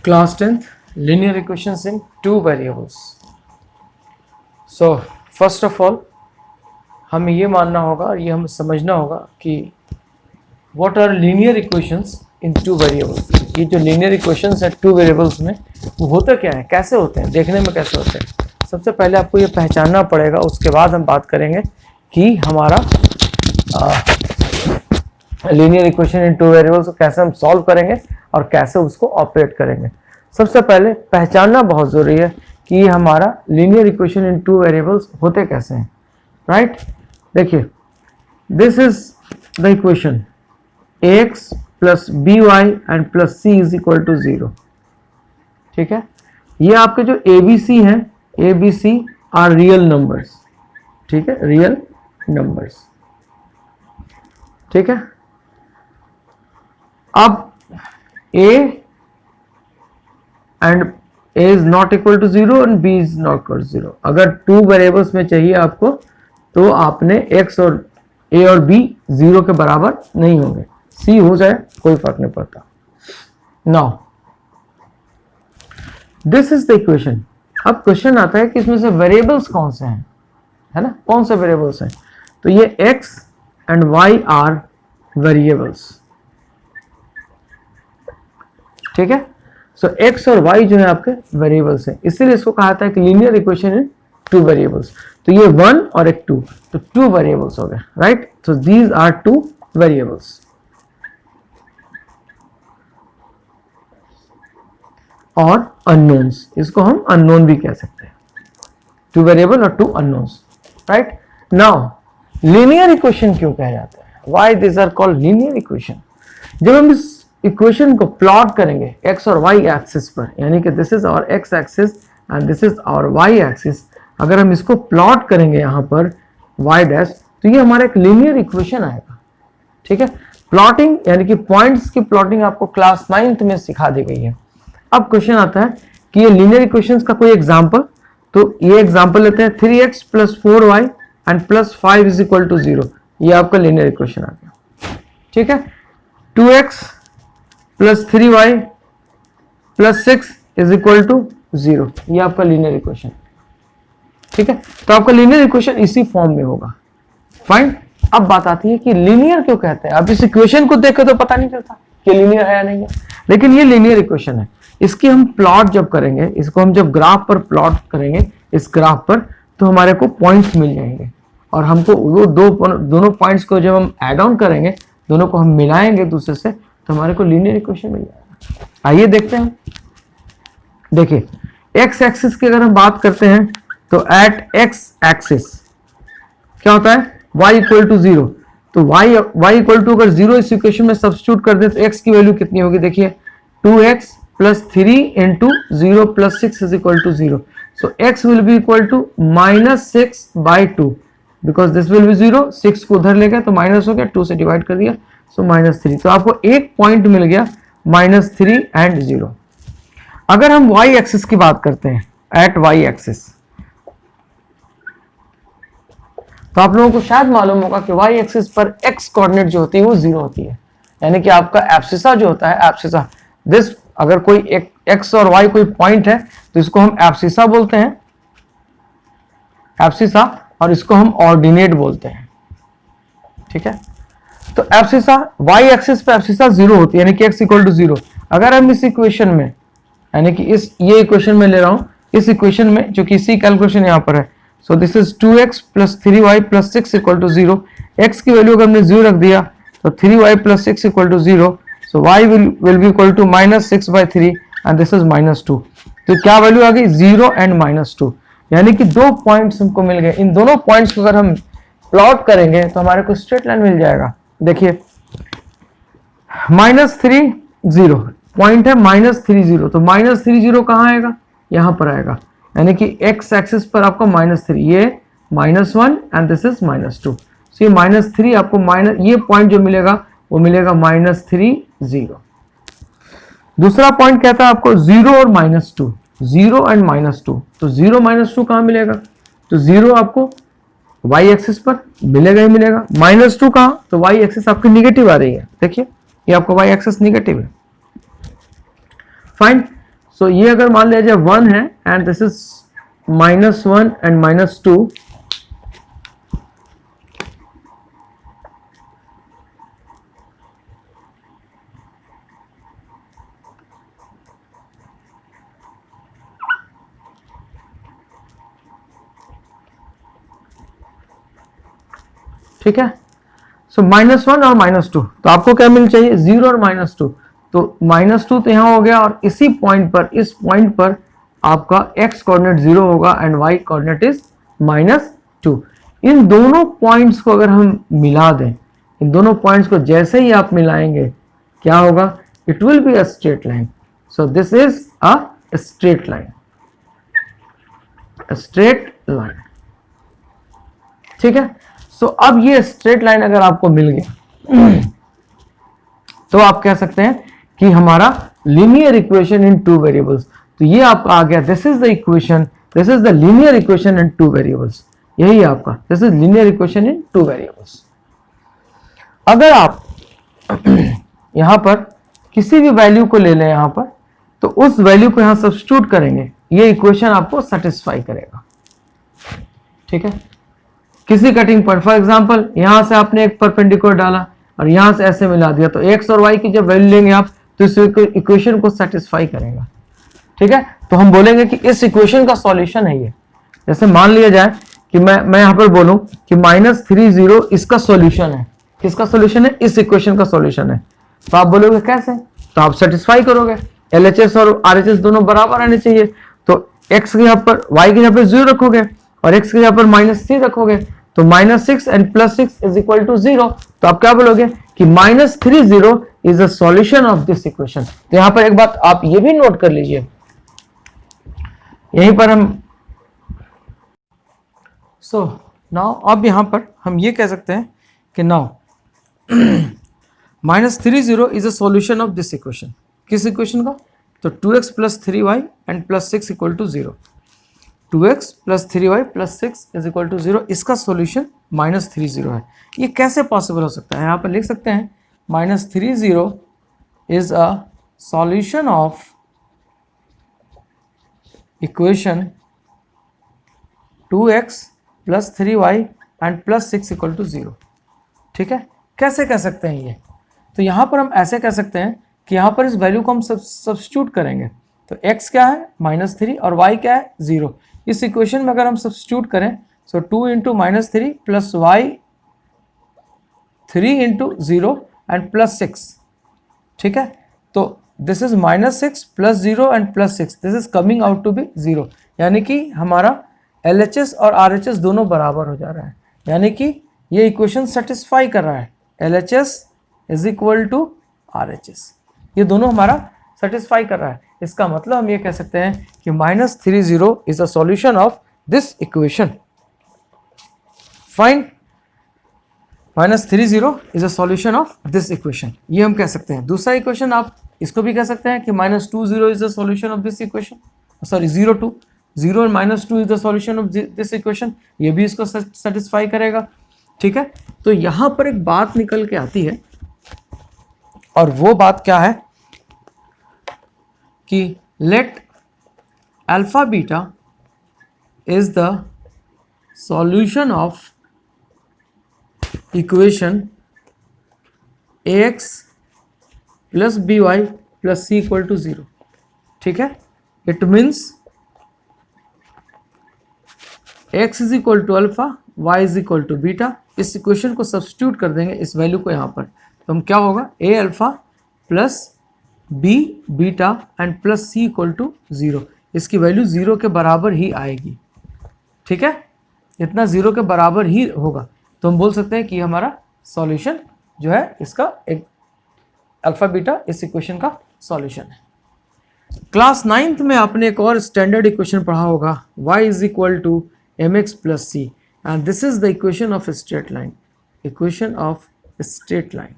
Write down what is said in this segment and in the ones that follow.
Class 10th, linear equations in two variables. So first of all हमें ये मानना होगा और ये हमें समझना होगा कि what are linear equations in two variables. ये जो linear equations है two variables में वो होता क्या है, कैसे होते हैं, देखने में कैसे होते हैं. सबसे पहले आपको ये पहचानना पड़ेगा, उसके बाद हम बात करेंगे कि हमारा linear equation in two variables को कैसे हम सॉल्व करेंगे और कैसे उसको ऑपरेट करेंगे. सबसे पहले पहचानना बहुत ज़रूरी है कि हमारा linear equation in two variables होते कैसे हैं. राइट, देखिए this is the equation ax plus b y and plus c is equal to 0. ठीक है, ये आपके जो ए बी सी हैं, a b c are real numbers. ठीक है, रियल नंबर्स. ठीक है, अब a and a is not equal to 0 and b is not equal to 0. अगर टू वेरिएबल्स में चाहिए आपको तो आपने x और a और b 0 के बराबर नहीं होंगे. c हो जाए कोई फर्क नहीं पड़ता. Now this is the equation. अब क्वेश्चन आता है कि इसमें से वेरिएबल्स कौन से हैं, है ना, कौन से वेरिएबल्स हैं. तो ये x and y are variables. ठीक है, सो x और y जो है आपके वेरिएबल्स हैं, इसीलिए इसको कहा जाता है कि linear equation in two variables. तो ये 1 और एक 2, तो टू वेरिएबल्स हो गए. Right, so these are two variables. और अननोन्स, इसको हम अननोन भी कह सकते हैं. टू वेरिएबल और two unknowns. Right, now linear equation क्यों कहा जाता है, why this are called linear equation. जब हम इस इक्वेशन को प्लॉट करेंगे x और y एक्सिस पर, यानी कि this is our x axis and this is our y axis, अगर हम इसको प्लॉट करेंगे यहाँ पर y डैश, तो ये हमारा एक लीनियर इक्वेशन आएगा. ठीक है, प्लॉटिंग यानी कि पॉइंट्स की प्लॉटिंग आपको क्लास 9th में सिखा दी गई है. अब क्वेश्चन आता है कि ये लीनियर इक्वेशंस का कोई एग्जांपल. तो ये एग्जांपल लेते हैं 3x plus 4y and plus 5 is equal to 0. ये आपका लीनियर इक्वेशन आ गया. ठीक है, 2x plus 3y plus 6 is equal to 0. ये आपका लीनियर इक्वेशन. ठीक है, तो आपका लीनियर इक्वेशन इसी फॉर्म में होगा. फाइन, अब बात आती है कि लीनियर क्यों कहते हैं. अब इस इक्वेशन को देखकर तो पता नहीं चलता कि लीनियर है या नहीं है, लेकिन ये लीनियर इक्वेशन है. इसकी हम प्लॉट जब करेंगे, इसको हम जब ग्राफ पर प्लॉट करेंगे, इस ग्राफ पर, तो हमारे को पॉइंट्स मिल जाएंगे और हमको वो दोनों पॉइंट्स को जब हम ऐड ऑन करेंगे, दोनों को हम मिलाएंगे दूसरे से, तो हमारे को लीनियर इक्वेशन मिल जाएगा. आइए देखते हैं. देखिए x एक्सिस की अगर हम बात करते हैं तो एट x एक्सिस क्या होता है, y इक्वल टू 0. तो y इक्वल टू अगर 0 इस इक्वेशन में सब्स्टिट्यूट कर दे तो x की वैल्यू कितनी होगी. देखिए 2x plus 3 into 0 plus 6 is equal to 0. So x will be equal to minus 6 by 2, because this will be 0. 6 को उधर ले गया तो माइनस हो गया, 2 से डिवाइड कर दिया, सो माइनस 3. तो आपको एक पॉइंट मिल गया माइनस 3 एंड 0. अगर हम y एक्सिस की बात करते हैं, एट y एक्सिस, तो आप लोगों को शायद मालूम होगा कि y एक्सिस पर x कोऑर्डिनेट जो होती है वो 0 होती है. यानी कि आपका एब्सिसा जो होता है, एब्सिसा दिस, अगर कोई एक x और y कोई पॉइंट है तो इसको हम एब्सिसा बोलते हैं, एब्सिसा, और इसको हम ऑर्डिनेट बोलते हैं. ठीक है, तो एब्सिसा y एक्सिस पे एब्सिसा 0 होती है, यानी कि x इक्वल टू 0. अगर हम इस इक्वेशन में, यानी कि ये इक्वेशन में ले रहा हूं, इस इक्वेशन में जो कि सी कैलकुलेशन यहां पर है, so this is 2x plus 3y plus 6 equal to 0. x की वैल्यू अगर हमने 0 रख दिया तो 3y plus 6 equal to 0. So y will be equal to minus 6 by 3 and this is minus 2. तो क्या वैल्यू आ गई, 0 एंड माइनस 2. यानी कि दो पॉइंट्स हमको मिल गए. इन दोनों पॉइंट्स को अगर हम प्लॉट करेंगे तो हमारे को स्ट्रेट लाइन मिल जाएगा. देखिए माइनस 3 0 पॉइंट है, माइनस 3 0, तो माइनस 3 0 कहाँ आएगा, यहाँ पर आएगा. यानी कि x एक्सिस पर आपको माइनस 3, ये minus 1 and this is minus 2. सो ये माइनस 3 आपको माइनस, ये पॉइंट जो मिलेगा वो मिलेगा माइनस 3 0. दूसरा पॉइंट कहता है आपको 0 और माइनस 2, 0 एंड माइनस 2. तो 0 माइनस 2 कहाँ मिलेगा, तो 0 आपको y एक्सिस पर मिलेगा ही मिलेगा. माइनस 2 कहाँ, तो y एक्सिस आपकी निगेटिव आ रही है. देखिए ये आपका y एक्सिस निगेटिव है. फाइन, सो ये अगर मान लिया जाए 1 है एंड दिस इज -1 एंड -2, ठीक है। सो -1 और -2, तो आपको क्या मिल चाहिए, 0 और -2, तो -2 तो यहां हो गया और इसी पॉइंट पर, इस पॉइंट पर आपका x कोऑर्डिनेट 0 होगा एंड y कोऑर्डिनेट इज -2। इन दोनों पॉइंट्स को अगर हम मिला दें, इन दोनों पॉइंट्स को जैसे ही आप मिलाएंगे क्या होगा, it will be a straight line. So this is a straight line, straight line, ठीक है। सो अब ये स्ट्रेट लाइन अगर आपको मिल गया तो आप कह सकते हैं कि हमारा लीनियर इक्वेशन इन 2 वेरिएबल्स, तो ये आपका आ गया, this is the equation, this is the linear equation in 2 variables, यही है आपका, this is linear equation in 2 variables. अगर आप यहां पर किसी भी वैल्यू को ले लें यहां पर, तो उस वैल्यू को यहां सब्स्टिट्यूट करेंगे, ये इक्वेशन आपको सेटिस्फाई करेगा, ठीक है। किसी कटिंग पॉइंट, फॉर एग्जांपल यहां से आपने एक परपेंडिकुलर डाला और यहां से ऐसे मिला दिया, तो x और y की जब वैल्यू लेंगे आप तो इस इक्वेशन को सेटिस्फाई करेगा, ठीक है। तो हम बोलेंगे कि इस इक्वेशन का सॉल्यूशन है ये। जैसे मान लिया जाए कि मैं यहां पर बोलूं कि -30 इसका सॉल्यूशन है, किसका सॉल्यूशन है, इस इक्वेशन का सॉल्यूशन है, तो आप बोलोगे कैसे, तो आप सेटिस्फाई करोगे, LHS और RHS दोनों बराबर आने चाहिए, तो x के यहां पर, y के यहां पर 0 रखोगे और x के यहां पर -3 रखोगे, तो -6 एंड +6 इज इक्वल टू 0, तो आप क्या बोलोगे कि -30 is a solution of this equation. तो यहां पर एक बात आप ये भी नोट कर लीजिए, यहीं पर हम नाउ अब यहां पर हम ये कह सकते हैं कि now -30 is a solution of this equation, किस इक्वेशन का, तो 2x + 3y and +6 equal to 0, 2x + 3y + 6 is equal to 0, इसका सॉल्यूशन -30 है। ये कैसे पॉसिबल हो सकता है, यहाँ पर लिख सकते हैं -30 is a solution of equation 2x + 3y and +6 equal to 0, ठीक है। कैसे कह सकते हैं ये, तो यहाँ पर हम ऐसे कह सकते हैं कि यहाँ पर इस वैल्यू को हम सब्स्टिट्यूट करेंगे, तो x क्या है -3 और y क्या है 0, इस इक्वेशन में अगर हम सब्स्टिट्यूट करें, सो 2 × -3 + y 3 × 0 एंड +6, ठीक है। तो this is -6 + 0 and +6, this is coming out to be 0, यानी कि हमारा LHS और RHS दोनों बराबर हो जा रहा है, यानी कि ये इक्वेशन सेटिस्फाई कर रहा है, LHS is equal to RHS, ये दोनों हमारा सेटिस्फाई कर रहा है। इसका मतलब हम ये कह सकते हैं कि -30 is a solution of this equation, fine, -30 is a solution of this equation, ये हम कह सकते हैं। दूसरा इक्वेशन आप इसको भी कह सकते हैं कि -20 is the solution of this equation, sorry 0 and -2 is the solution of this equation, ये भी इसको सेटिस्फाई करेगा, ठीक है। तो यहां पर एक बात निकल के आती है, और वो बात क्या है कि let alpha beta is the solution of equation ax + by + c equal to 0, ठीक है। It means x is equal to alpha, y is equal to beta, इस इक्वेशन को सब्स्टिट्यूट कर देंगे इस वैल्यू को यहाँ पर, तो हम क्या होगा a alpha + b beta and + c equal to 0, इसकी वैल्यू 0 के बराबर ही आएगी, ठीक है, इतना 0 के बराबर ही होगा, तो हम बोल सकते हैं कि हमारा सॉल्यूशन जो है इसका एक अल्फा बीटा इस इक्वेशन का सॉल्यूशन है। क्लास 9th में आपने एक और स्टैंडर्ड इक्वेशन पढ़ा होगा, y is equal to mx + c, and this is the equation of straight line, equation of straight line.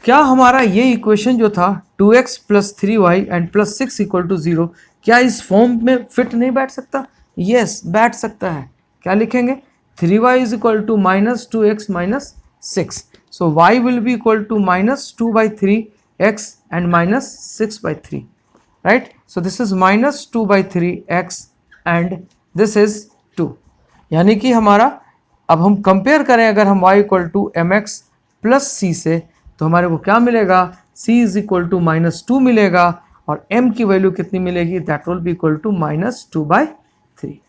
क्या हमारा ये इक्वेशन जो था 2x + 3y and +6 equal to 0, क्या इस फॉर्म में फिट नहीं बैठ सकता? यस, बैठ सकता है। क्या लिखेंगे? 3y is equal to -2x - 6, so y will be equal to -2/3 x and minus 6/3, right? So this is minus 2/3 x and this is 2, यानी कि हमारा, अब हम कंपेयर करें अगर हम y equal to m x plus c से, तो हमारे को क्या मिलेगा, c इज इक्वल टू -2 मिलेगा और m की वैल्यू कितनी मिलेगी, that will be equal to -2/3,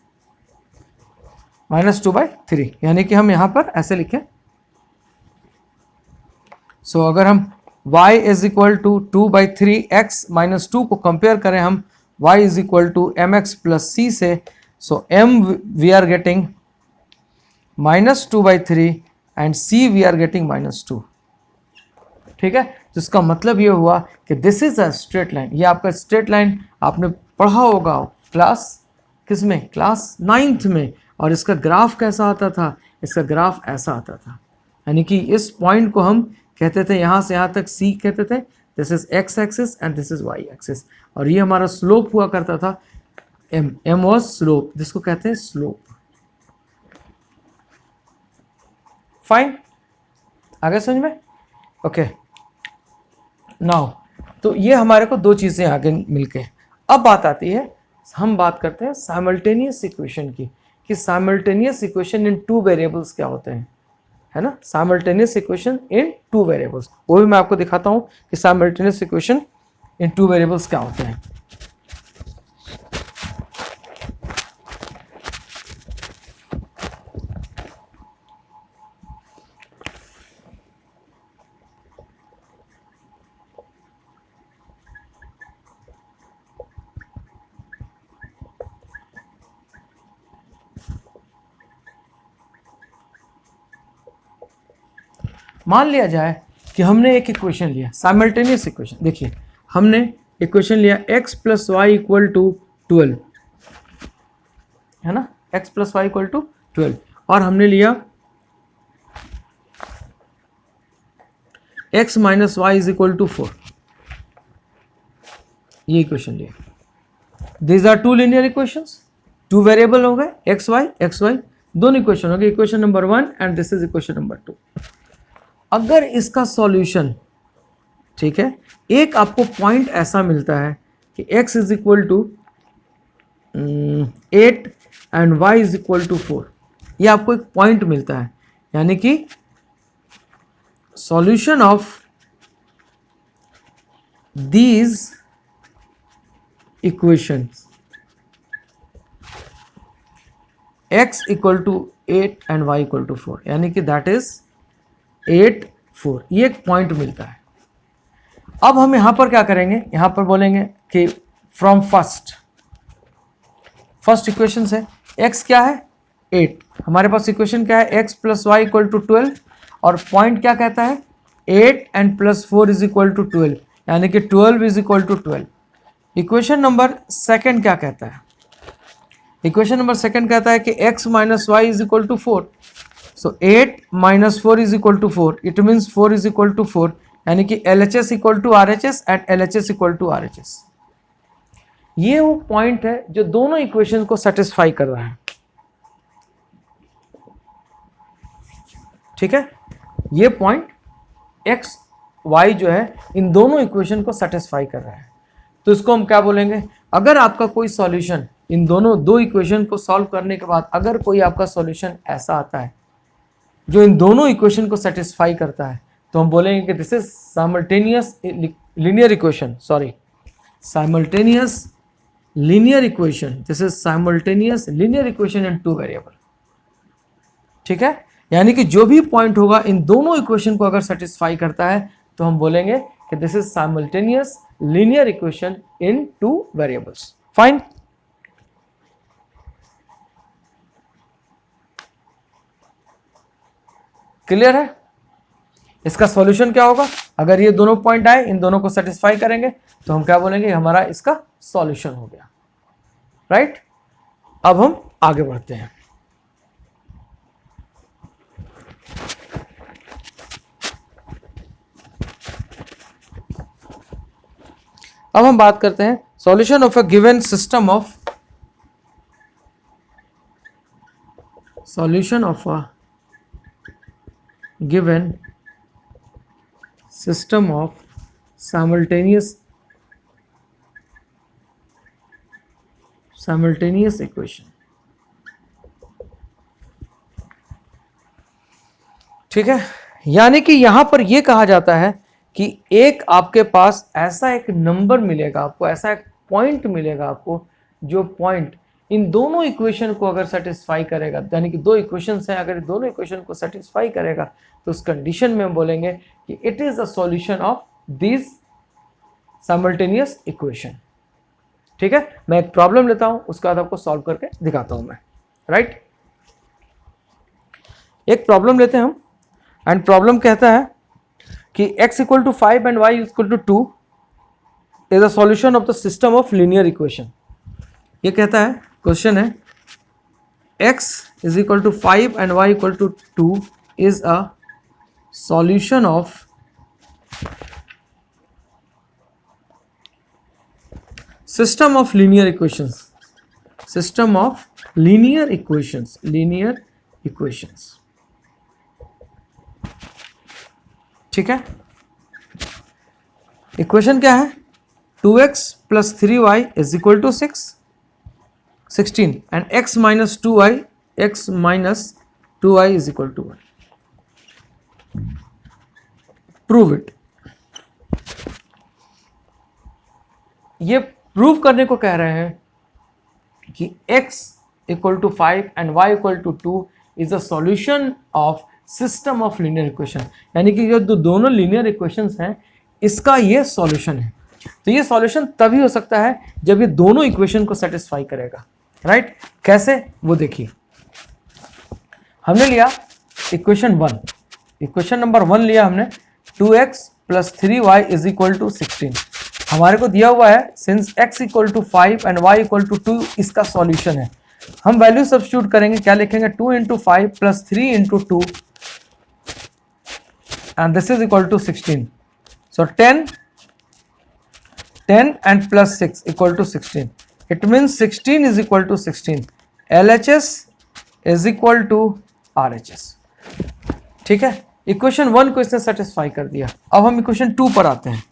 -2/3, यानी कि हम यहां पर ऐसे लिखें। सो अगर हम y is equal to 2/3x minus 2 को कंपेयर करें हम y is equal to m x plus c से, so m we are getting -2/3 and c we are getting -2, ठीक है। तो इसका मतलब ये हुआ कि this is a straight line, ये आपका स्ट्रेट लाइन आपने पढ़ा होगा क्लास किसमें, क्लास 9th में, और इसका ग्राफ कैसा आता था, इसका ग्राफ ऐसा आता था, यानी कि इस पॉइंट को हम कहते थे यहां से यहां तक c कहते थे, this is x axis and this is y axis, और ये हमारा स्लोप हुआ करता था, m वाज स्लोप, जिसको कहते हैं स्लोप। फाइन, आगे समझ में, ओके। नाउ तो ये हमारे को दो चीजें आगे मिलके, अब बात आती है, हम बात करते हैं साइमल्टेनियस इक्वेशन की, कि साइमल्टेनियस इक्वेशन इन 2 वेरिएबल्स क्या होते हैं, है ना, साइमल्टेनियस इक्वेशन इन 2 वेरिएबल्स, वो भी मैं आपको दिखाता हूं कि साइमल्टेनियस इक्वेशन इन 2 वेरिएबल्स क्या होते हैं। मान लिया जाए कि हमने एक इक्वेशन लिया, साइमल्टेनियस इक्वेशन, देखिए हमने इक्वेशन लिया x plus y equal to 12, है ना, x plus y equal to 12, और हमने लिया x minus Y is equal to 4, ये इक्वेशन लिया। These are 2 linear equations, 2 variable हो गए x y, दोनों इक्वेशन हो गए, equation number 1 and this is equation number 2। अगर इसका सॉल्यूशन, ठीक है, एक आपको पॉइंट ऐसा मिलता है कि x is equal to 8 and y is equal to 4, ये आपको एक पॉइंट मिलता है, यानी कि solution of these equations x equal to 8 and y equal to 4, यानी कि दैट इज 8 4, ये एक पॉइंट मिलता है। अब हम यहां पर क्या करेंगे, यहां पर बोलेंगे कि फ्रॉम फर्स्ट इक्वेशन से x क्या है 8, हमारे पास इक्वेशन क्या है x plus y equal to 12, और पॉइंट क्या कहता है 8 and plus 4 is equal to 12, यानी कि 12 is equal to 12। Equation number second क्या कहता है, इक्वेशन नंबर सेकंड कहता है कि x minus Y is equal to 4, so 8 minus 4 is equal to 4, it means 4 is equal to 4, यानी कि LHS equal to RHS and LHS equal to RHS। ये वो पॉइंट है जो दोनों इक्वेशन को सेटिस्फाई कर रहा है, ठीक है, ये पॉइंट x y जो है इन दोनों इक्वेशन को सेटिस्फाई कर रहा है। तो इसको हम क्या बोलेंगे, अगर आपका कोई सॉल्यूशन इन दोनों दो इक्वेशन को सॉल्व करने के बाद अगर कोई आपका सॉल्यूशन ऐसा आता है जो इन दोनों इक्वेशन को सेटिस्फाई करता है, तो हम बोलेंगे कि this is simultaneous linear equation, sorry simultaneous linear equation, this is simultaneous linear equation in 2 variable, ठीक है, यानी कि जो भी पॉइंट होगा इन दोनों इक्वेशन को अगर सेटिस्फाई करता है तो हम बोलेंगे कि this is simultaneous linear equation in 2 variables. Fine, clear है। इसका सॉल्यूशन क्या होगा, अगर ये दोनों पॉइंट आए इन दोनों को सेटिस्फाई करेंगे तो हम क्या बोलेंगे, हमारा इसका सॉल्यूशन हो गया, राइट। अब हम आगे बढ़ते हैं, अब हम बात करते हैं solution of a given system of solution of a given system of simultaneous equation. ठीक है, यानी कि यहां पर यह कहा जाता है कि एक आपके पास ऐसा एक नंबर मिलेगा आपको, ऐसा एक पॉइंट मिलेगा आपको, जो पॉइंट इन दोनों इक्वेशन को अगर सेटिस्फाई करेगा, यानी कि दो इक्वेशंस हैं, अगर दोनों इक्वेशन को सेटिस्फाई करेगा तो उस कंडीशन में हम बोलेंगे कि it is a solution of this simultaneous equation. ठीक है, मैं एक प्रॉब्लम लेता हूं, उसके बाद आपको सॉल्व करके दिखाता हूं मैं। राइट, एक प्रॉब्लम लेते हैं हम, एंड प्रॉब्लम कहता है कि x equal to 5 and y equal to 2 is a solution of the system of linear equation. ये कहता है, क्वेश्चन है x is equal to 5 and y equal to 2 is a solution of system of linear equations, system of linear equations, linear equations. ठीक है, equation क्या है, 2x plus 3y is equal to 16 and x minus 2y is equal to 1। Prove it. ये prove करने को कह रहे हैं कि x equal to 5 and y equal to 2 is a solution of system of linear equation, यानी कि जो दोनों लीनियर इक्वेशंस हैं इसका ये सॉल्यूशन है। तो ये सॉल्यूशन तभी हो सकता है जब ये दोनों इक्वेशन को सेटिस्फाई करेगा। राइट, कैसे वो देखिए, हमने लिया इक्वेशन 1, इक्वेशन नंबर 1 लिया हमने, 2x plus 3y is equal to 16। हमारे को दिया हुआ है since x equal to 5 and y equal to 2 इसका सॉल्यूशन है। हम वैल्यू सब्स्टिट्यूट करेंगे, क्या लिखेंगे, 2 into 5 plus 3 into 2 and this is equal to 16. So 10 and plus 6 equal to 16. It means 16 is equal to 16. LHS is equal to RHS. ठीक है, equation 1 को इसने सेटिस्फाई कर दिया। अब हम इक्वेशन 2 पर आते हैं।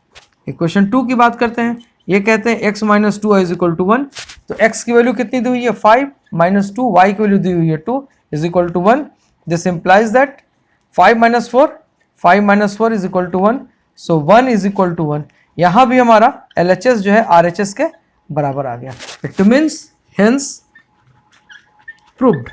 इक्वेशन 2 की बात करते हैं। ये कहते हैं x minus 2 is equal to 1। तो x की वैल्यू कितनी दी हुई है, 5 माइनस 2, y की वैल्यू दी हुई है 2 is equal to 1। This implies that 5 minus 4 is equal to 1, so 1 is equal to 1। यहां भी हमारा LHS जो है RHS के बराबर आ गया। It means hence proved.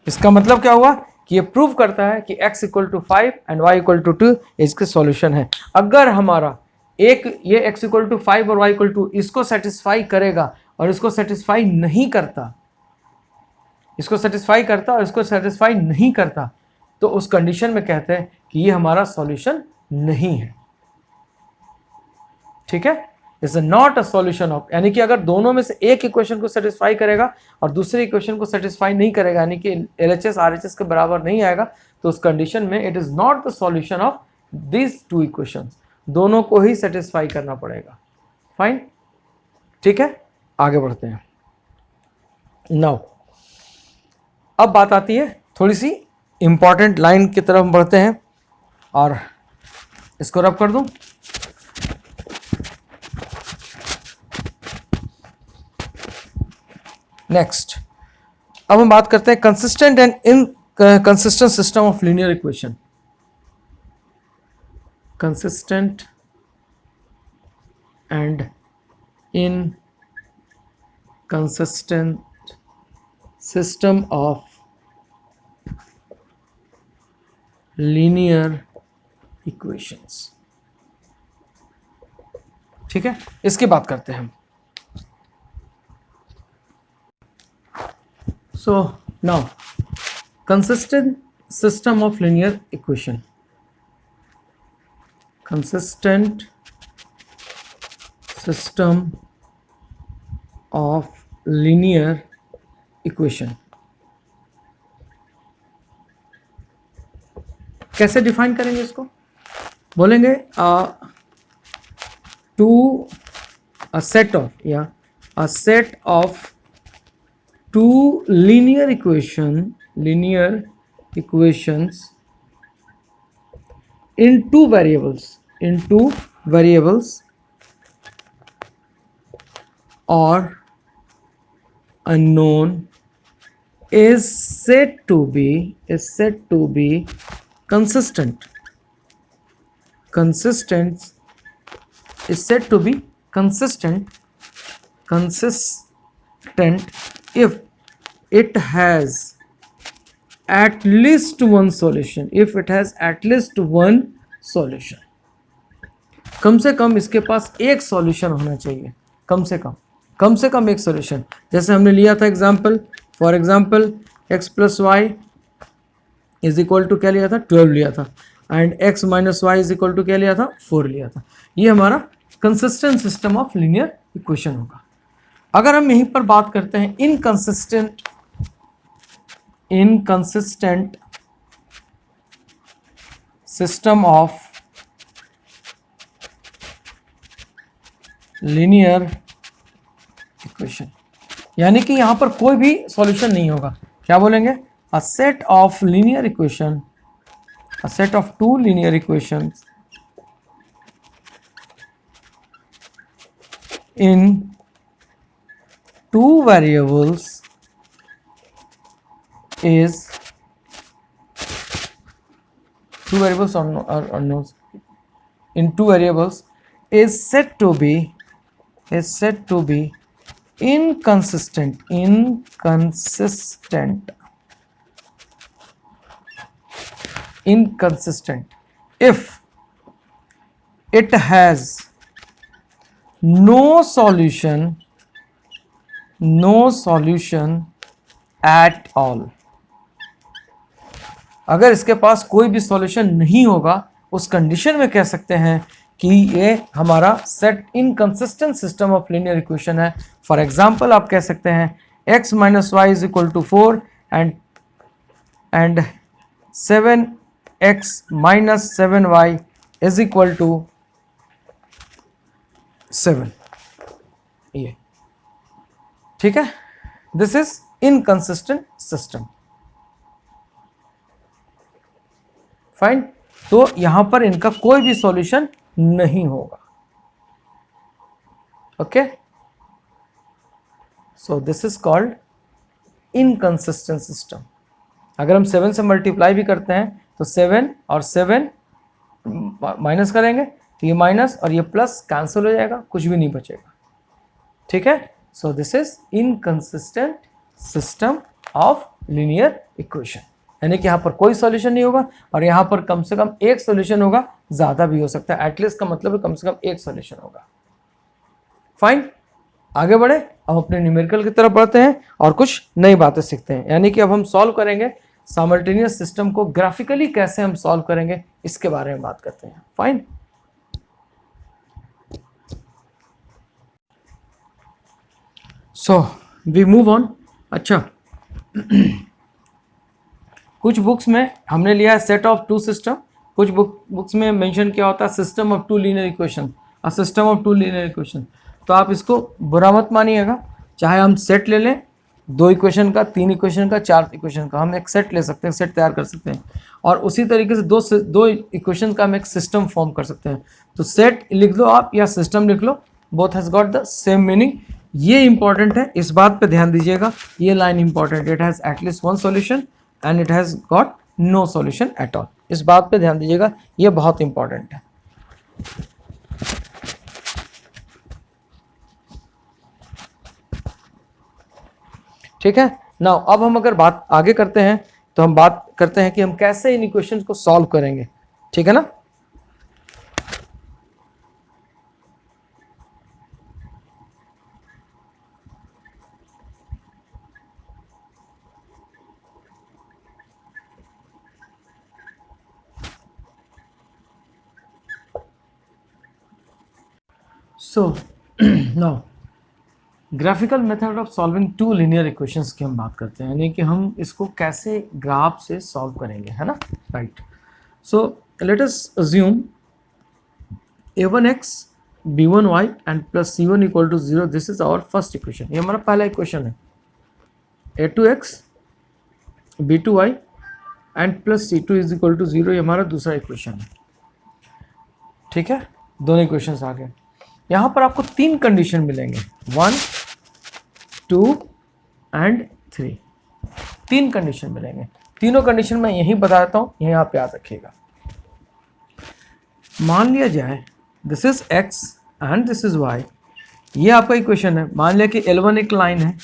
इसका मतलब क्या हुआ कि ये प्रूव करता है कि x equal to 5 and y equal to 2 इसके सॉल्यूशन है। अगर हमारा एक ये x इक्वल टू 5 और y इक्वल टू इसको सेटिस्फाई करेगा और इसको सेटिस्फाई नहीं करता, इसको सेटिस्फाई करता और इसको सेटिस्फाई नहीं करता, तो उस कंडीशन में कहते हैं कि ये हमारा सॉल्यूशन नहीं है। ठीक है, is not a solution of, यानी कि अगर दोनों में से एक इक्वेशन को सेटिस्फाई करेगा और दूसरे इक्वेशन को सेटिस्फाई नहीं करेगा, यानी कि LHS RHS के बराबर नहीं आएगा, तो उस कंडीशन में it is not the solution of this two equations. दोनों को ही सेटिस्फाई करना पड़ेगा। फाइन, ठीक है, आगे बढ़ते हैं। नाउ अब बात आती है थोड़ी सी इंपॉर्टेंट लाइन की तरफ बढ़ते हैं, और इसको रब कर दूं। नेक्स्ट, अब हम बात करते हैं consistent and inconsistent system of linear equation. Consistent and inconsistent system of linear equations. ठीक है, इसकी बात करते हैं हम। So now consistent system of linear equation, consistent system of linear equation कैसे डिफाइन करेंगे इसको? बोलेंगे two a set of two linear equations in two variables, in two variables or unknown is said to be consistent. Consistent is said to be consistent if it has at least one solution. If it has at least one solution, कम से कम इसके पास एक solution होना चाहिए, कम से कम एक solution. जैसे हमने लिया था example, for example x plus वाई इज इक्वल टू क्या लिया था, 12 लिया था, and x minus Y is equal to क्या लिया था, 4 लिया था। ये हमारा consistent system of linear equation होगा। अगर हम यहीं पर बात करते हैं inconsistent system of linear equation, यानी कि यहां पर कोई भी सॉल्यूशन नहीं होगा, क्या बोलेंगे, a set of linear equation, a set of two linear equations in two variables is unknowns in two variables is said to be inconsistent if it has no solution at all। अगर इसके पास कोई भी solution नहीं होगा, उस condition में कह सकते हैं कि ये हमारा set inconsistent system of linear equation है। फॉर एग्जांपल आप कह सकते हैं x minus Y is equal to 4 and 7x minus 7y is equal to 7। ये ठीक है, this is inconsistent system, fine. तो यहां पर इनका कोई भी सॉल्यूशन नहीं होगा, okay. So this is called inconsistent system. अगर हम 7 से मल्टीप्लाई भी करते हैं तो 7 और 7 माइनस करेंगे तो ये माइनस और ये प्लस कैंसिल हो जाएगा, कुछ भी नहीं बचेगा, ठीक है। So this is inconsistent system of linear equation, यानी कि यहाँ पर कोई सॉल्यूशन नहीं होगा और यहाँ पर कम से कम एक सॉल्यूशन होगा, ज़्यादा भी हो सकता है, एटलीस्ट का मतलब है कम से कम एक सॉल्यूशन होगा, फाइन। आगे बढ़े, अब अपने न्यूमेरिकल की तरफ बढ़ते हैं और कुछ नई बातें सीखते हैं। यानी कि अब हम सॉल्व करेंगे साइमल्टेनियस सिस्टम को, ग्राफिकली कैसे हम सॉल्व करेंगे इसके बारे में बात करते हैं, fine. So we move on. अच्छा कुछ बुक्स में हमने लिया है सेट ऑफ टू सिस्टम, कुछ बुक्स में मेंशन किया होता है system of two linear equation, a system of two linear equation. तो आप इसको बुरा मत मानिएगा, चाहे हम सेट ले लें 2 इक्वेशन का, 3 इक्वेशन का, 4 इक्वेशन का, हम एक सेट ले सकते हैं, सेट तैयार कर सकते हैं और उसी तरीके से दो इक्वेशन का हम एक सिस्टम फॉर्म कर सकते हैं। तो सेट लिख लो आप या सिस्टम लिख लो, both has got the same meaning. ये इंपॉर्टेंट है, इस बात पे ध्यान दीजिएगा, ये line important, it has at least one solution and it has got no solution at all. इस बात पे ध्यान दीजिएगा, ये बहुत इंपॉर्टेंट है। ठीक है, नाउ अब हम अगर बात आगे करते हैं तो हम बात करते हैं कि हम कैसे इन इक्वेशंस को सॉल्व करेंगे, ठीक है ना। So now graphical method of solving two linear equations की हम बात करते हैं, यानी कि हम इसको कैसे ग्राफ से सॉल्व करेंगे, है ना, right. So let us assume a1x b1y and plus c1 equal to 0, this is our first equation, ये हमारा पहला इक्वेशन है। a2x b2y and plus c2 is equal to 0, ये हमारा दूसरा इक्वेशन है। ठीक है, दोनों इक्वेशंस आ गए। यहां पर आपको 3 कंडीशन मिलेंगे, 1, 2 एंड 3। 3 कंडीशन मिलेंगे। तीनों कंडीशन मैं यही बता देता हूं, यही आप याद रखिएगा। मान लिया जाए this is x and this is y, ये आपका इक्वेशन है। मान लिया कि L1 एक लाइन है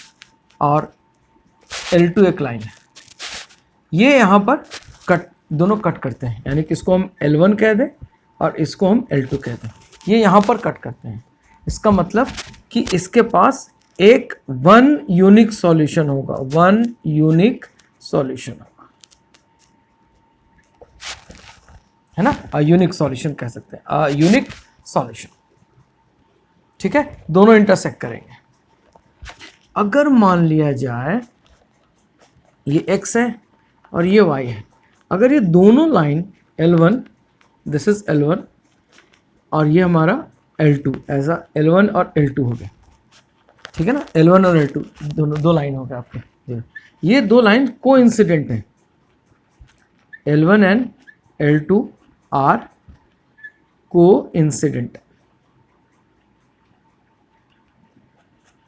और L2 एक लाइन है। ये यहां पर कट, दोनों कट करते हैं, यानी कि इसको हम L1 कह दें और इसको हम L2 कह दें। ये यहां पर कट करते हैं। इसका मतलब कि इसके पास एक वन यूनिक सॉल्यूशन होगा, वन यूनिक सॉल्यूशन होगा, है ना, अ यूनिक सॉल्यूशन कह सकते हैं, अ यूनिक सॉल्यूशन। ठीक है, दोनों इंटरसेक्ट करेंगे। अगर मान लिया जाए ये x है और ये y है, अगर ये दोनों line L1, this is L1 और ये हमारा L2, ऐसा L1 और L2 हो गया, ठीक है ना, L1 और L2 दोनों दो लाइन हो गए आपके। ये दो लाइन को इंसिडेंट है, L1 एंड L2 आर को इंसिडेंट।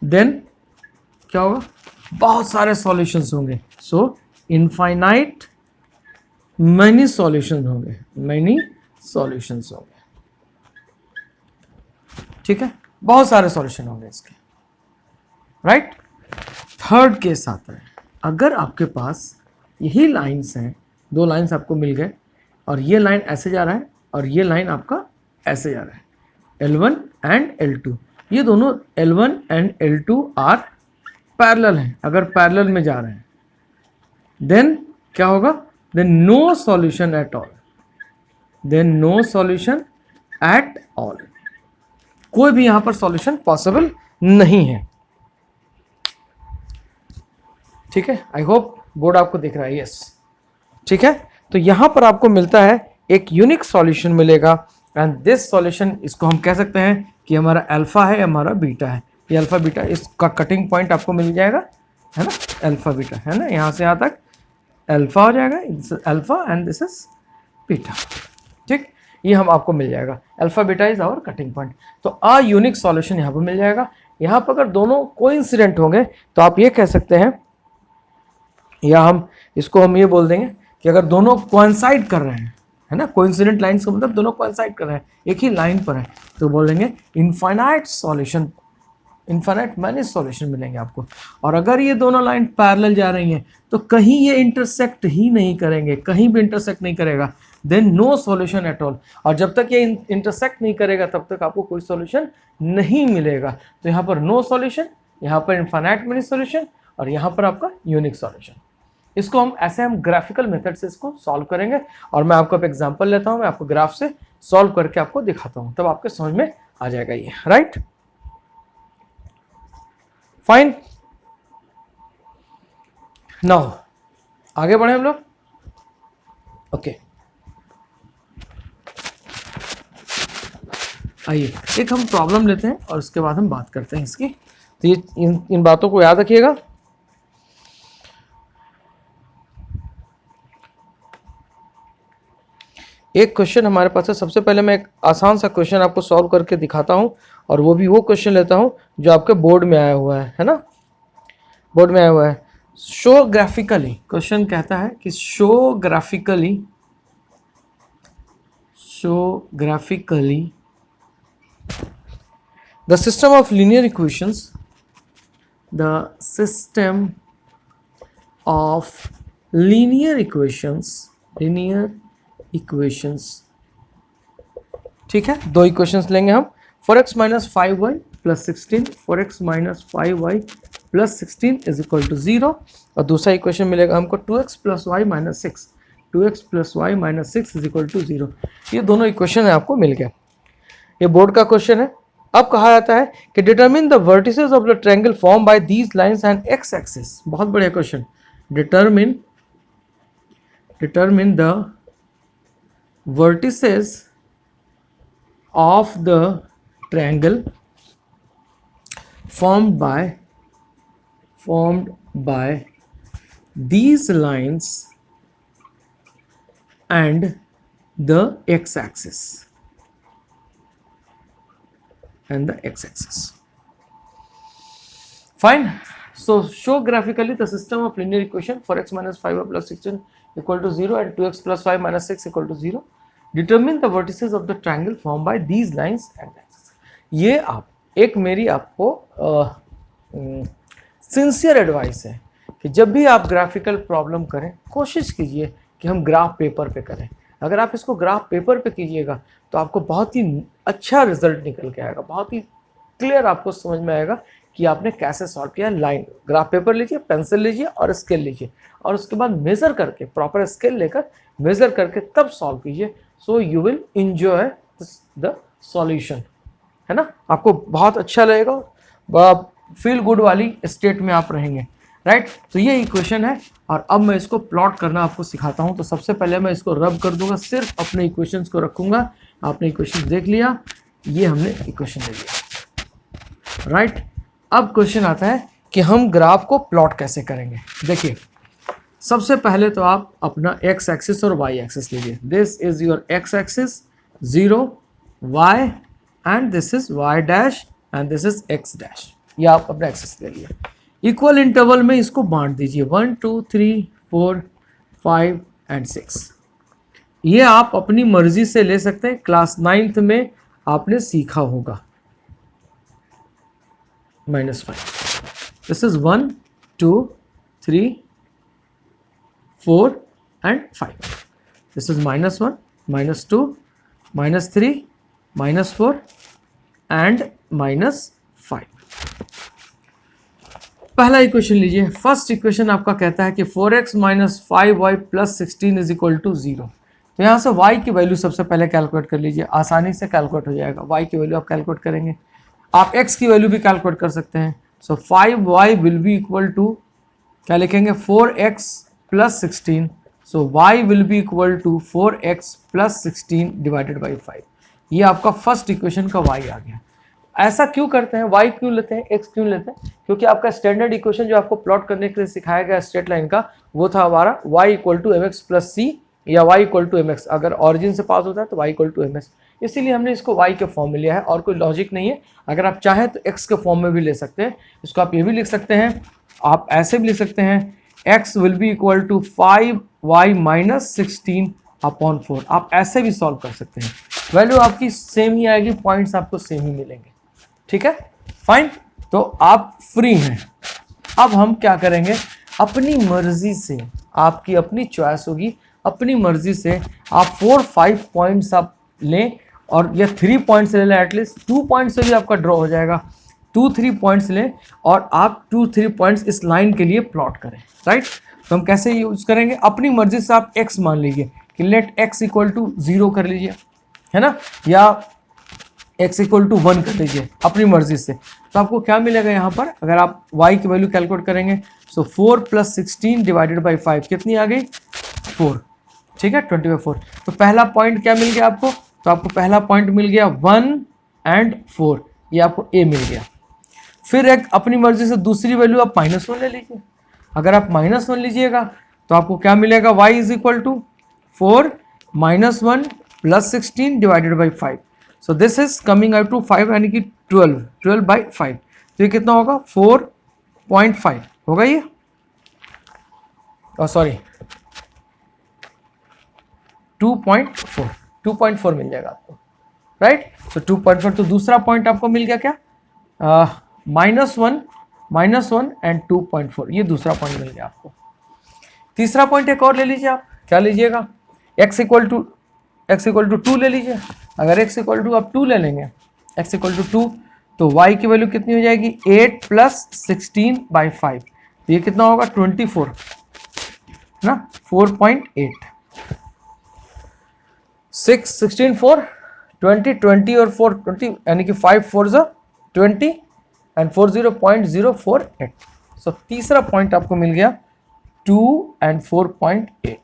देन क्या होगा, बहुत सारे सॉल्यूशंस होंगे। सो इनफाइनाइट मैनी सॉल्यूशंस होंगे, मैनी सॉल्यूशंस होंगे। ठीक है, बहुत सारे सॉल्यूशन होंगे इसके, राइट। थर्ड केस आता है, अगर आपके पास यही लाइंस हैं, दो लाइंस आपको मिल गए और ये लाइन ऐसे जा रहा है और ये लाइन आपका ऐसे जा रहा है, L1 एंड L2, ये दोनों L1 and L2 are parallel हैं। अगर पैरेलल में जा रहे हैं देन क्या होगा, then no solution at all, then no solution at all, कोई भी यहां पर सॉल्यूशन पॉसिबल नहीं है। ठीक है, आई होप बोर्ड आपको दिख रहा है, यस। ठीक है, तो यहां पर आपको मिलता है एक यूनिक सॉल्यूशन मिलेगा एंड दिस सॉल्यूशन, इसको हम कह सकते हैं कि हमारा अल्फा है, हमारा बीटा है। ये अल्फा बीटा, इसका कटिंग पॉइंट आपको मिल जाएगा, है ना, अल्फा बीटा, है ना, यहां से यहां तक अल्फा हो जाएगा, alpha and this is beta. ठीक, ये हम आपको मिल जाएगा, alpha beta is our cutting point. तो अ यूनिक सॉल्यूशन यहां पर मिल जाएगा। यहां पर अगर दोनों कोइंसिडेंट होंगे तो आप ये कह सकते हैं, या हम इसको हम ये बोल देंगे कि अगर दोनों कोइंसाइड कर रहे हैं, है ना, कोइंसिडेंट लाइंस का मतलब दोनों कोइंसाइड कर रहे हैं, एक ही लाइन पर है, तो बोलेंगे infinite solution, infinite many solution मिलेंगे आपको। और अगर ये दोनों लाइन पैरेलल जा रही हैं तो कहीं ये इंटरसेक्ट ही नहीं करेंगे, कहीं भी इंटरसेक्ट नहीं करेगा, then no solution at all. और जब तक ये इंटरसेक्ट नहीं करेगा तब तक आपको कोई सॉल्यूशन नहीं मिलेगा। तो यहाँ पर नो सॉल्यूशन, यहाँ पर इनफाइनाइट मैनी सॉल्यूशन और यहाँ पर आपका यूनिक सॉल्यूशन। इसको हम ऐसे हम ग्राफिकल मेथड से इसको सॉल्व करेंगे और मैं आपको एक एग्जांपल लेता हूं, मैं आपको ग्राफ से सॉल्व करके आपको दिखाता हूं, तब आपके समझ में आ जाएगा ये, राइट। फाइन, नाउ आगे बढ़े हम लोग। ओके, आइए एक हम प्रॉब्लम लेते हैं और उसके बाद हम बात करते हैं इसकी। तो ये इन बातों को याद रखिएगा। एक क्वेश्चन हमारे पास है, सबसे पहले मैं एक आसान सा क्वेश्चन आपको सॉल्व करके दिखाता हूं और वो भी वो क्वेश्चन लेता हूं जो आपके बोर्ड में आया हुआ है ना, बोर्ड में आया हुआ है। शो ग्राफिकली, क्वेश्चन कहता है कि show graphically the system of linear equations, the system of linear equations, ठीक है, दो इक्वेशंस लेंगे हम, 4x minus 5y plus 16, 4x minus 5y plus 16 is equal to 0, और दूसरा इक्वेशन मिलेगा हमको 2x plus y minus 6, 2x plus y minus 6 is equal to 0। ये दोनों इक्वेशन है, आपको मिल गया। ये बोर्ड का क्वेश्चन है। अब कहा जाता है कि determine the vertices of the triangle form by these lines and x axis. बहुत बढ़िया question, determine the vertices of the triangle formed by these lines and the x-axis. and the x-axis. Fine. So show graphically the system of linear equation for x minus 5y plus 16 equal to 0 and 2x plus 5 minus 6 equal to 0. Determine the vertices of the triangle formed by these lines and axes. ये आप एक मेरी आपको sincere advice है कि जब भी आप ग्राफिकल प्रॉब्लम करें कोशिश कीजिए कि हम ग्राफ पेपर पे करें. अगर आप इसको ग्राफ पेपर पे कीजिएगा तो आपको बहुत ही अच्छा रिजल्ट निकल के आएगा, बहुत ही क्लियर आपको समझ में आएगा कि आपने कैसे सॉल्व किया. लाइन ग्राफ पेपर लीजिए, पेंसिल लीजिए और स्केल लीजिए और उसके बाद मेज़र करके प्रॉपर स्केल लेकर मेज़र करके तब सॉल्व कीजिए. So you will enjoy the solution, है ना. आपको बहुत अच्छा लगेगा, फील गुड वाली स्टेट में आप रहेंगे, राइट. तो ये इक्वेशन है और अब मैं इसको प्लॉट करना आपको सिखाता हूँ. तो सबसे पहले मैं इसको रब कर दूंगा, सिर्फ अपने इक्वेशंस को रखूंगा. आपने इक्वेशन देख लिया, ये हमने इक्वेशन ले लिया, राइट. अब क्वेश्चन आता है कि हम ग्राफ को प्लॉट कैसे करेंगे. देखिए सबसे पहले तो आप अपना x एक्सिस और y एक्सिस लीजिए. This is your x axis 0, y and this is y dash and this is x dash. ये आप अपना एक्सिस ले लिए. इक्वल इंटरवल में इसको बांट दीजिए 1 2 3 4 5 एंड 6. ये आप अपनी मर्जी से ले सकते हैं. क्लास 9th में आपने सीखा होगा. -5. This is 1 2 3 4 and 5. This is -1 -2 -3 -4 and -5. पहला इक्वेशन लीजिए. फर्स्ट इक्वेशन आपका कहता है कि 4x minus 5y plus 16 is equal to 0. तो यहाँ से y की वैल्यू सबसे पहले कैलकुलेट कर लीजिए. आसानी से कैलकुलेट हो जाएगा. y की वैल्यू आप कैलकुलेट करेंगे. आप x की वैल्यू भी कैलकुलेट कर सकते हैं. So 5y will be equal to क्या लिखेंगे 4x plus 16. So y will be equal to 4x plus 16 divided by 5. ये आपका फर्स्ट इक्वेशन का y आ गया. ऐसा क्यों करते हैं, y क्यों लेते हैं, x क्यों लेते हैं? क्योंकि आपका स्टैंडर्ड इक्वेशन जो आपको प्लॉट करने के लिए सिखाया गया स्ट्रेट लाइन का, वो था हमारा y equal to mx plus c या y इक्वल टू mx. अगर ऑरिजिन से पास होता है तो y इक्वल टू mx. इसीलिए हमने इसको y के फॉर्म में लिया है और कोई लॉजिक नहीं है. अगर आप चाहें तो x के फॉर्म में भी ले सकते हैं. इसको आप ये भी लिख सकते हैं, आप ऐसे भी लिख सकते हैं x will be equal to 5y minus 16 upon 4. आप ऐसे भी सॉल्व कर सकते हैं. वैल्यू आपकी सेम ही आएगी, पॉइंट्स आपको सेम ही मिलेंगे. ठीक है, फाइन. तो आप फ्री हैं. अब हम क्या करेंगे, अपनी मर्जी से, आपकी अपनी चॉइस होगी, अपनी मर्जी से आप 4-5 पॉइंट्स आप लें और या 3 पॉइंट्स ले लें. एटलीस्ट 2 पॉइंट्स से भी आपका ड्रॉ हो जाएगा. 2-3 पॉइंट्स लें और आप 2-3 पॉइंट्स इस लाइन के लिए प्लॉट करें, राइट. तो हम कैसे यूज करेंगे, अपनी मर्जी से आप x मान लीजिए कि लेट x इक्वल टू 0 कर लीजिए, है ना, या x इक्वल टू 1 कर लीजिए अपनी मर्जी से. तो आपको क्या मिलेगा यहाँ पर, अगर आप y की वैल्यू कैलकुलेट करेंगे. सो 4 प्लस 16 डिवाइडेड बाई 5 कितनी आ गई 4. ठीक है, 20/4. तो पहला पॉइंट क्या मिल गया आपको, तो आपको पहला पॉइंट मिल गया 1 एंड 4. ये आपको a मिल गया. फिर एक अपनी मर्जी से दूसरी वैल्यू आप -1 ले लीजिए. अगर आप -1 लीजिएगा तो आपको क्या मिलेगा, y is equal to 4 -1 plus 16 divided by 5. So this is coming out to 5 यानी कि 12/5. तो ये कितना होगा 4.5 होगा ये, सॉरी 2.4 मिल जाएगा आपको, राइट. सो 2.4. तो दूसरा पॉइंट आपको मिल गया क्या, -1 एंड 2.4. ये दूसरा पॉइंट मिल गया आपको. तीसरा पॉइंट एक और ले लीजिए आप. क्या लीजिएगा, x इक्वल टू 2 ले लीजिए. अगर x इक्वल टू आप 2 ले लेंगे, x इक्वल टू 2, तो y की वैल्यू कितनी हो जाएगी 8 प्लस 16 बाई 5. तो ये कितना होगा 24 ना, 4.8. 6 16 4 20 और 4 20 यानी कि 5 4 20 एंड 4 0.048. सो तीसरा पॉइंट आपको मिल गया 2 एंड 4.8.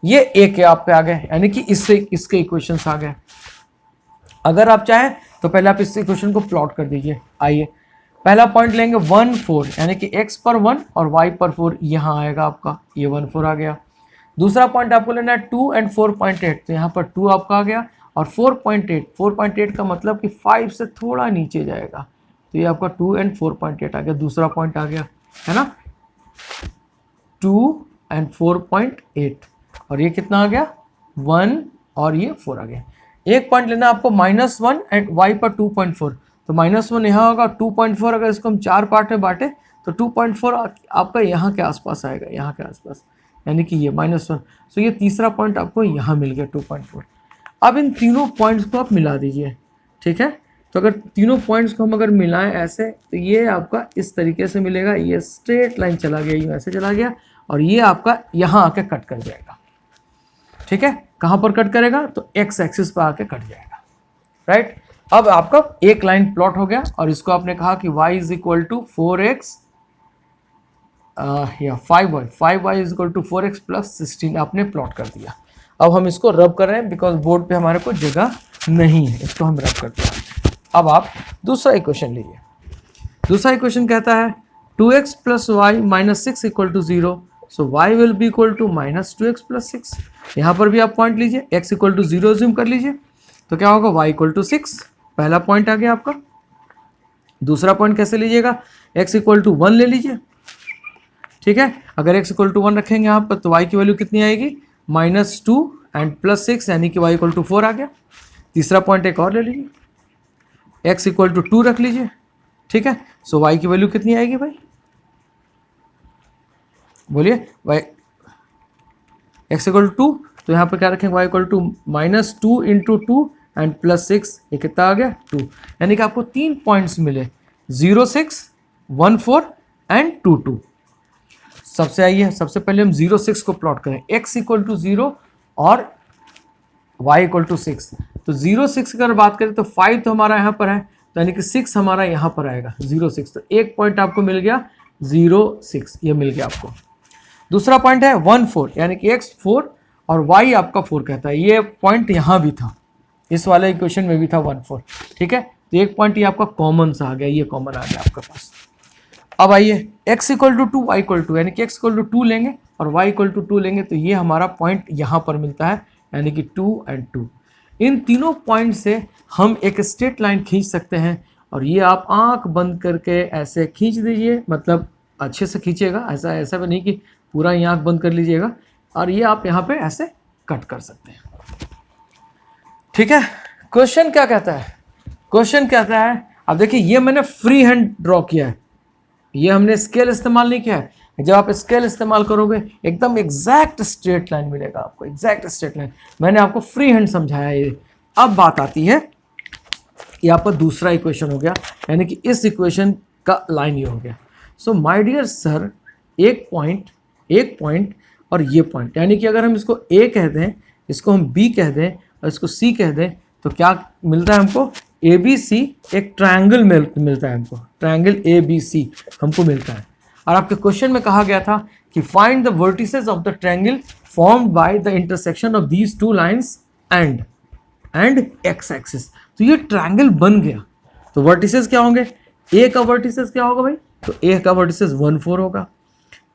ये एक आप पे आ गए, यानी कि इसके इक्वेशंस आ गए. अगर आप चाहें तो पहले आप इस इक्वेशन को प्लॉट कर दीजिए. आइए पहला पॉइंट लेंगे 1 4 यानी कि x पर 1 और y पर 4. यहाँ आएगा आपका, ये 1 4 आ गया. दूसरा पॉइंट आपको लेना है 2 एंड 4.8. तो यहाँ पर 2 आपका आ गया और 4.8 का मतलब कि 5 से थोड़ा नीचे जाएगा, तो ये आपका 2 एंड 4.8 आ गया, दूसरा पॉइंट आ गया, है ना, 2 एंड 4.8, और ये कितना आ गया 1 और ये 4 आ गया। एक पॉइंट लेना आपको -1 एंड y पर 2.4, तो -1 यहाँ होगा, 2.4 अगर इसको हम 4 पार्ट में बांटे तो 2.4 आपका यहाँ के आसपास आएगा, यहाँ के आसपास, यानी कि ये -1, सो ये तीसरा पॉइंट आपको यहाँ मिल गया 2.4। अब इन तीनों पॉइंट्स को आप मिला दीजिए, ठीक है, तो अगर तीनों पॉइंट्स को हम अगर मिलाएं ऐसे, तो ये आपका इस तरीके से मिलेगा, ये स्ट्रेट लाइन चला गया, ये ऐसे चला गया, और ये आपका यहाँ आके कट कर जाएगा, ठीक है, कहाँ पर कट करेगा, तो x एक्सिस पर आके कट जाएगा, राइट। अब आपका एक लाइन प्लॉट हो गया, और इसको आपने कहा कि y is equal to 4x या 5y is equal to 4x plus 16 आपने प्लॉट कर दिया। अब हम इसको रब कर रहे हैं बिकॉज बोर्ड पे हमारे को जगह नहीं है, इसको हम रब करते हैं। अब आप दूसरा इक्वेशन लीजिए। दूसरा इक्वेशन कहता है 2x plus y minus 6 equal to 0, so y will be equal to minus 2x plus 6। यहाँ पर भी आप पॉइंट लीजिए, x इक्वल टू 0 ज्यूम कर लीजिए, तो क्या होगा y इक्वल टू 6, पहला पॉइंट आ गया आपका। दूसरा पॉइंट कैसे लीजिएगा, x इक्वल टू 1 ले लीजिए, ठीक है, अगर x इक्वल टू 1 रखेंगे यहाँ पर तो y की वैल्यू कितनी आएगी, -2 एंड प्लस 6, यानी कि y इक्वल टू 4 आ गया। तीसरा पॉइंट एक और ले लीजिए, x इक्वल टू 2 रख लीजिए, ठीक है, सो y की वैल्यू कितनी आएगी भाई, बोलिए, y x इक्वल टू 2, तो यहाँ पर क्या रखेंगे, y equal to -2 into 2 and plus 6, ये कितना आ गया 2, यानी कि आपको 3 पॉइंट्स मिले, 0 6 1 4 एंड 2 2। सबसे आइए, सबसे पहले हम 0 6 को प्लॉट करें, x इक्वल टू 0 और y इक्वल टू 6, तो 0 6 की अगर बात करें तो 5 तो हमारा यहाँ पर है, तो यानी कि 6 हमारा यहाँ पर आएगा 0 6, तो एक पॉइंट आपको मिल गया 0 6, ये मिल गया आपको। दूसरा पॉइंट है 1 4, यानी कि x 4 और y आपका 4 कहता है, ये पॉइंट यहाँ भी था, इस वाले इक्वेशन में भी था 1 4, ठीक है, तो एक पॉइंट ये आपका कॉमन सा आ गया, ये कॉमन आ गया आपके पास। अब आइए x equal to 2 y equal to, यानी कि x इक्वल टू 2 लेंगे और y इक्वल टू 2 लेंगे, तो ये हमारा पॉइंट यहाँ पर मिलता है, यानी कि 2 एंड 2। इन तीनों पॉइंट से हम एक स्ट्रेट लाइन खींच सकते हैं, और ये आप आंख बंद करके ऐसे खींच दीजिए, मतलब अच्छे से खींचिएगा, ऐसा ऐसा भी नहीं कि पूरा ये आंख बंद कर लीजिएगा, और ये आप यहाँ पे ऐसे कट कर सकते हैं, ठीक है। क्वेश्चन क्या कहता है, क्वेश्चन कहता है, अब देखिए ये मैंने फ्री हैंड ड्रॉ किया है, ये हमने स्केल इस्तेमाल नहीं किया है। जब आप स्केल इस्तेमाल करोगे एकदम एग्जैक्ट स्ट्रेट लाइन मिलेगा आपको, एग्जैक्ट स्ट्रेट लाइन, मैंने आपको फ्री हैंड समझाया ये। अब बात आती है, ये आपका दूसरा इक्वेशन हो गया, यानी कि इस इक्वेशन का लाइन ये हो गया। सो माय डियर सर, एक पॉइंट और ये पॉइंट, यानी कि अगर हम इसको A कह दें, इसको हम B कह दें और इसको C कह दें, तो क्या मिलता है हमको, ABC, एक ट्रायंगल मिलता है हमको, ट्रायंगल ABC हमको मिलता है। और आपके क्वेश्चन में कहा गया था कि find the vertices of the triangle formed by the intersection of these two lines and x axis. तो ये ट्रायंगल बन गया, तो वर्टिसेस क्या होंगे, A का वर्टिसेस क्या होगा भाई, तो A का वर्टिसेस 1 4 होगा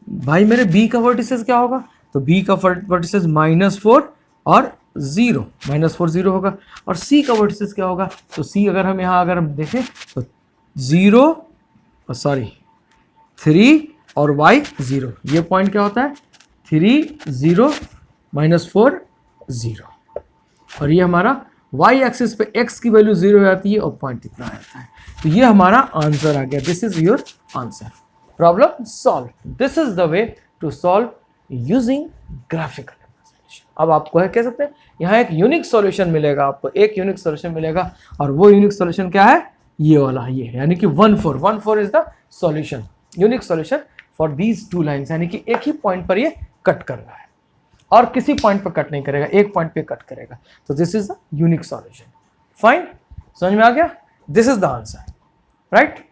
भाई, मेरे B का वर्टिसेस क्या होगा, तो B का वर्टिसेस -4 और 0, -4 0 होगा, और C का वर्टिसेस क्या होगा, तो C अगर हम यहाँ अगर हम देखें तो 3 और y 0, ये पॉइंट क्या होता है 3 0 -4 0, और ये हमारा y एक्सिस पे x की वैल्यू 0 हो जाती है और पॉइंट इतना आता है, तो ये हमारा आंसर आ गया, this is your answer. Problem solve, this is the way to solve using graphical representation. अब आपको है कह सकते हैं यहाँ एक यूनिक सॉल्यूशन मिलेगा, आपको एक यूनिक सॉल्यूशन मिलेगा, और वो यूनिक सॉल्यूशन क्या है, ये वाला, ये यानी कि 1 4 is the solution, unique solution for these two lines, यानी कि एक ही पॉइंट पर ये कट कर रहा है और किसी पॉइंट पर कट नहीं करेगा, एक पॉइंट पे कट करेगा, तो this is the unique solution. Fine, समझ में आ गया, this is the answer, right.